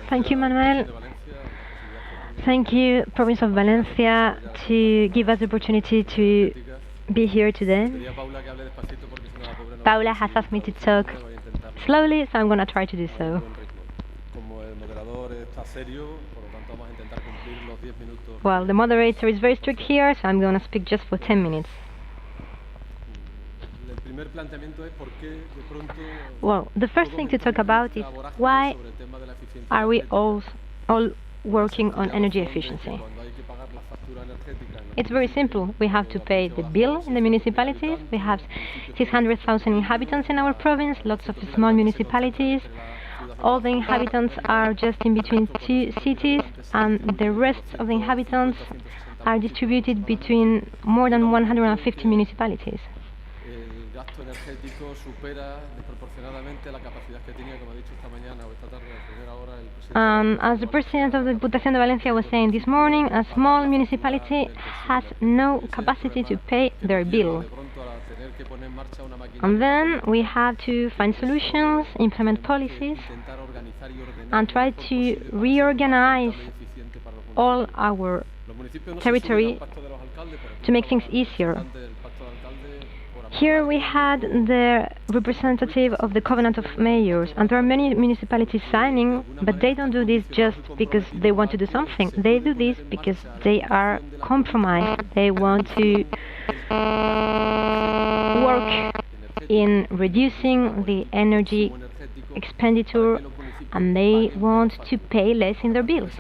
Thank you, Manuel. Thank you, Province of Valencia, to give us the opportunity to be here today. Paula has asked me to talk slowly, so I'm going to try to do so. Well, the moderator is very strict here, so I'm going to speak just for 10 minutes. Well, the first thing to talk about is why are we all working on energy efficiency? It's very simple. We have to pay the bill in the municipalities. We have 600,000 inhabitants in our province, lots of small municipalities. All the inhabitants are just in between two cities, and the rest of the inhabitants are distributed between more than 150 municipalities. As the President of the Diputación de Valencia was saying this morning, a small municipality has no capacity to pay their bill. And then we have to find solutions, implement policies, and try to reorganize all our territory to make things easier. Here we had the representative of the Covenant of Mayors, and there are many municipalities signing, but they don't do this just because they want to do something. They do this because they are compromised. They want to work in reducing the energy expenditure, and they want to pay less in their bills.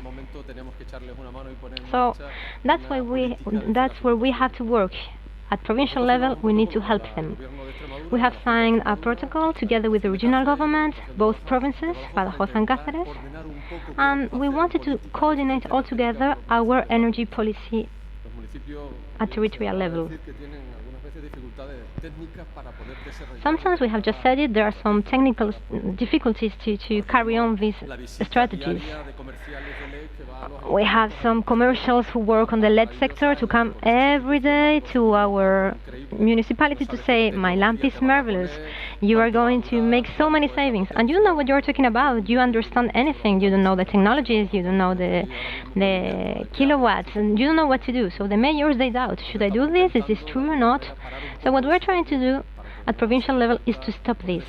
So that's where we have to work. At provincial level, we need to help them. We have signed a protocol together with the regional government, both provinces, Badajoz and Cáceres, and we wanted to coordinate all together our energy policy at territorial level. Sometimes, we have just said it, there are some technical difficulties to carry on these strategies. We have some commercials who work on the LED sector to come every day to our municipality to say, my lamp is marvelous, you are going to make so many savings, and you know what you're talking about, you understand anything, you don't know the technologies, you don't know the kilowatts, and you don't know what to do. So the mayors, they doubt, should I do this, is this true or not? So what we're trying to do at provincial level is to stop this.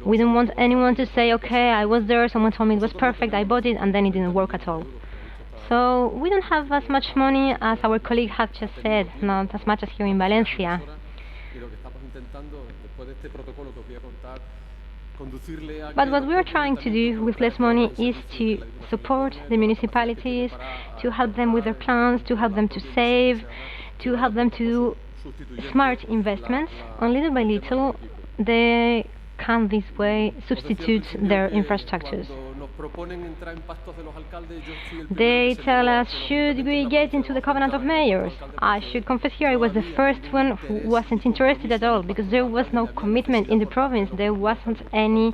We don't want anyone to say, okay, I was there, someone told me it was perfect, I bought it, and then it didn't work at all. So we don't have as much money as our colleague has just said, not as much as here in Valencia. But what we are trying to do with less money is to support the municipalities, to help them with their plans, to help them to save, to help them to do smart investments. And little by little, they can this way substitute their infrastructures. They tell us, should we get into the Covenant of Mayors? I should confess here I was the first one who wasn't interested at all, because there was no commitment in the province, there wasn't any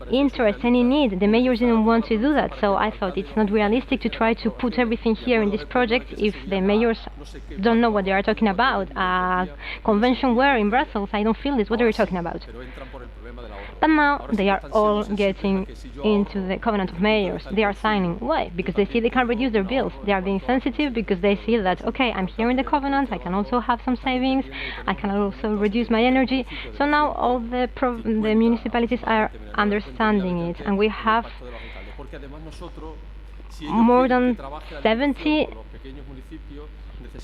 interest, any need. The mayors didn't want to do that, so I thought it's not realistic to try to put everything here in this project if the mayors don't know what they are talking about. A convention where in Brussels, I don't feel this, what are you talking about? But now they are all getting into the Covenant of Mayors. They are signing. Why? Because they see they can reduce their bills. They are being sensitive because they see that, okay, I'm here in the Covenant, I can also have some savings, I can also reduce my energy. So now all the municipalities are understanding it, and we have more than 70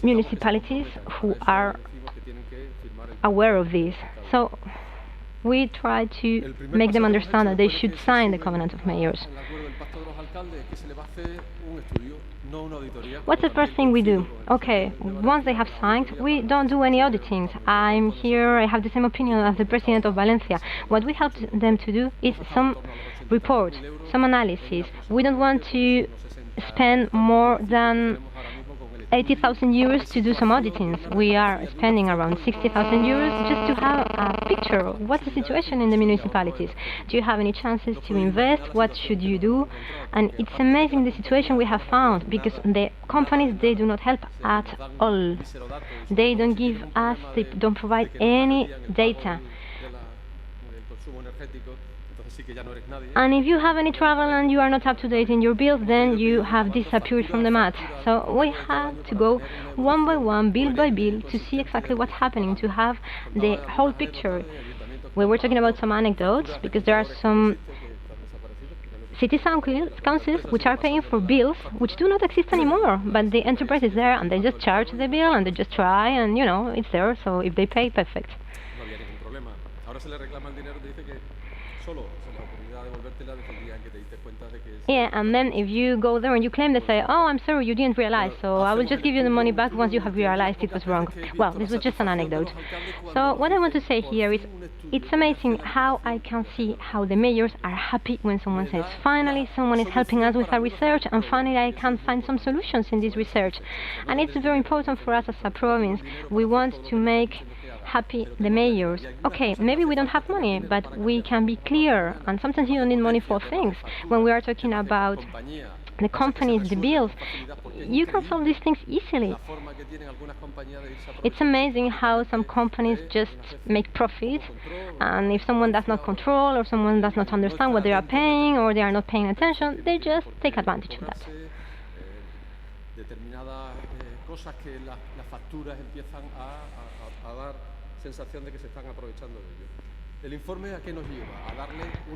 municipalities who are aware of this. So we try to make them understand that they should sign the Covenant of Mayors. What's the first thing we do? Okay, once they have signed, we don't do any auditing. I'm here, I have the same opinion as the President of Valencia. What we help them to do is some report, some analysis. We don't want to spend more than 80,000 euros to do some auditings. We are spending around 60,000 euros just to have a picture of what's the situation in the municipalities. Do you have any chances to invest? What should you do? And it's amazing the situation we have found, because the companies, they do not help at all. They don't give us, they don't provide any data. And if you have any trouble and you are not up to date in your bills, then you have disappeared from the map. So we have to go one by one, bill by bill, to see exactly what's happening, to have the whole picture. We were talking about some anecdotes, because there are some city councils which are paying for bills which do not exist anymore, but the enterprise is there and they just charge the bill and they just try, and it's there, so if they pay, perfect. Yeah, and then if you go there and you claim, they say, oh, I'm sorry, you didn't realize, so I will just give you the money back once you have realized it was wrong. Well, this was just an anecdote. So what I want to say here is, it's amazing how I can see how the mayors are happy when someone says, finally someone is helping us with our research, and finally I can find some solutions in this research. And it's very important for us as a province. We want to make happy the mayors. Okay, maybe we don't have money, but we can be clear, and sometimes you don't need money for things. When we are talking about the companies, the bills, you can solve these things easily. It's amazing how some companies just make profit, and if someone does not control or someone does not understand what they are paying or they are not paying attention, they just take advantage of that.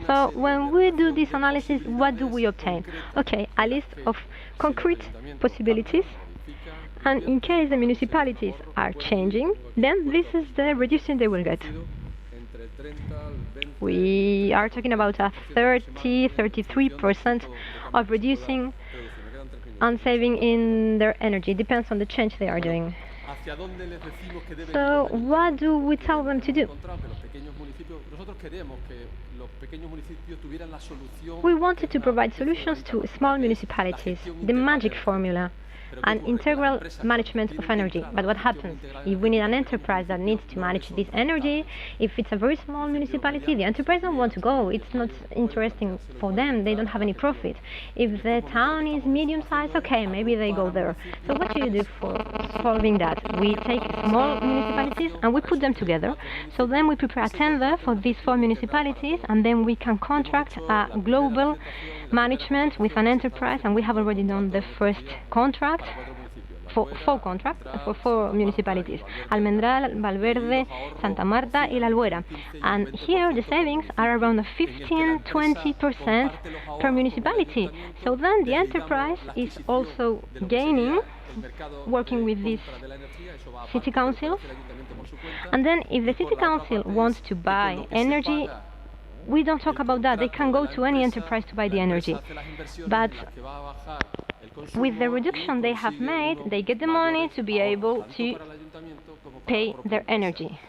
So when we do this analysis, what do we obtain? Okay, a list of concrete possibilities, and in case the municipalities are changing, then this is the reduction they will get. We are talking about a 33% of reducing and saving in their energy. Depends on the change they are doing. So what do we tell them to do? We wanted to provide solutions to small municipalities, the magic formula, an integral management of energy. But what happens? If we need an enterprise that needs to manage this energy, if it's a very small municipality, the enterprise don't want to go. It's not interesting for them. They don't have any profit. If the town is medium-sized, okay, maybe they go there. So what do you do for solving that? We take small municipalities and we put them together. So then we prepare a tender for these 4 municipalities, and then we can contract a global management with an enterprise, and we have already done the first contract for 4 contracts for 4 municipalities: Almendral, Valverde, Santa Marta y La Albuera. And here the savings are around 15–20% per municipality. So then the enterprise is also gaining, working with these city councils. And then if the city council wants to buy energy, we don't talk about that. They can go to any enterprise to buy the energy. But with the reduction they have made, they get the money to be able to pay their energy.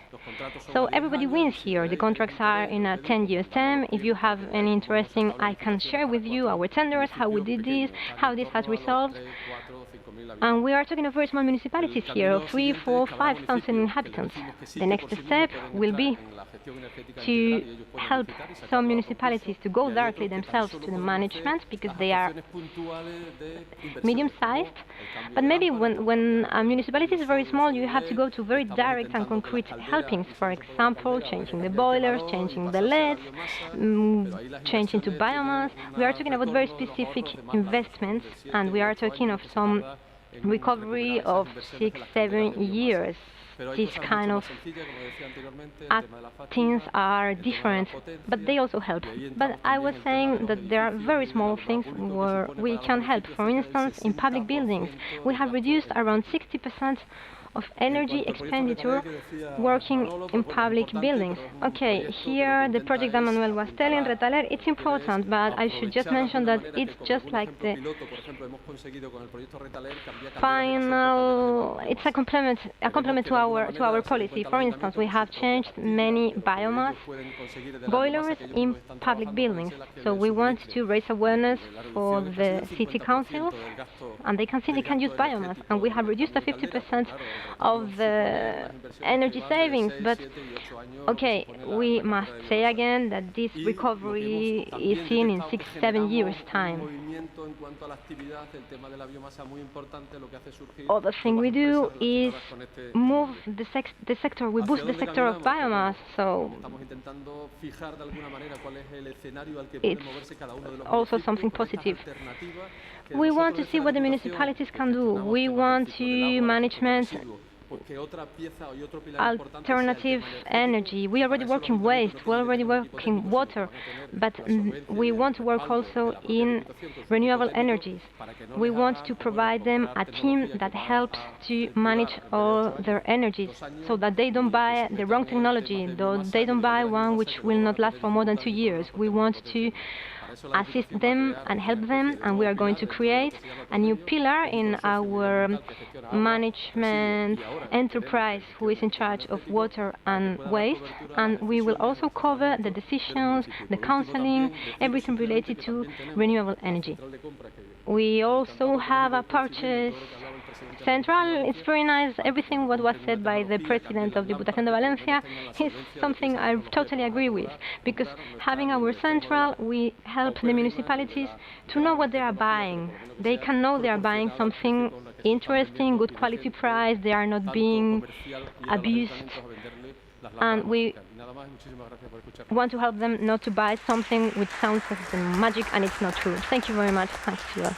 So everybody wins here. The contracts are in a 10-year term. If you have any interesting, I can share with you our tenders, how we did this, how this has resolved. And we are talking of very small municipalities here, of 3, 4, 5,000 inhabitants. The next step will be to help some municipalities to go directly themselves to the management, because they are medium-sized. But maybe when a municipality is very small, you have to go to very direct and concrete helpings. For example, changing the boilers, changing the LEDs, changing to biomass. We are talking about very specific investments, and we are talking of some recovery of 6–7 years. These kind of things are different, but they also help. But I was saying that there are very small things where we can help. For instance, in public buildings, we have reduced around 60% of energy expenditure working in public buildings. Okay, here the project that Manuel was telling, Retaler, it's important, but I should just mention that it's just like the final, it's a complement to our policy. For instance, we have changed many biomass boilers in public buildings. So we want to raise awareness for the city councils, and they can see they can use biomass, and we have reduced a 50% of the energy savings. But okay, we must say again that this recovery is seen in 6-7 years' time. Other thing we do is move the sector. We boost the sector of biomass. So it's also something positive. We want to see what the municipalities can do. We want to management alternative energy. We already work in waste, we already work in water, but we want to work also in renewable energies. We want to provide them a team that helps to manage all their energies, so that they don't buy the wrong technology, though they don't buy one which will not last for more than 2 years. We want to assist them and help them, and we are going to create a new pillar in our management enterprise who is in charge of water and waste, and we will also cover the decisions, the counseling, everything related to renewable energy. We also have a purchase central. It's very nice. Everything what was said by the president of Diputación de Valencia is something I totally agree with, because having our central, we help the municipalities to know what they are buying. They can know they are buying something interesting, good quality price, they are not being abused, and we want to help them not to buy something which sounds like magic and it's not true. Thank you very much. Thanks to you all.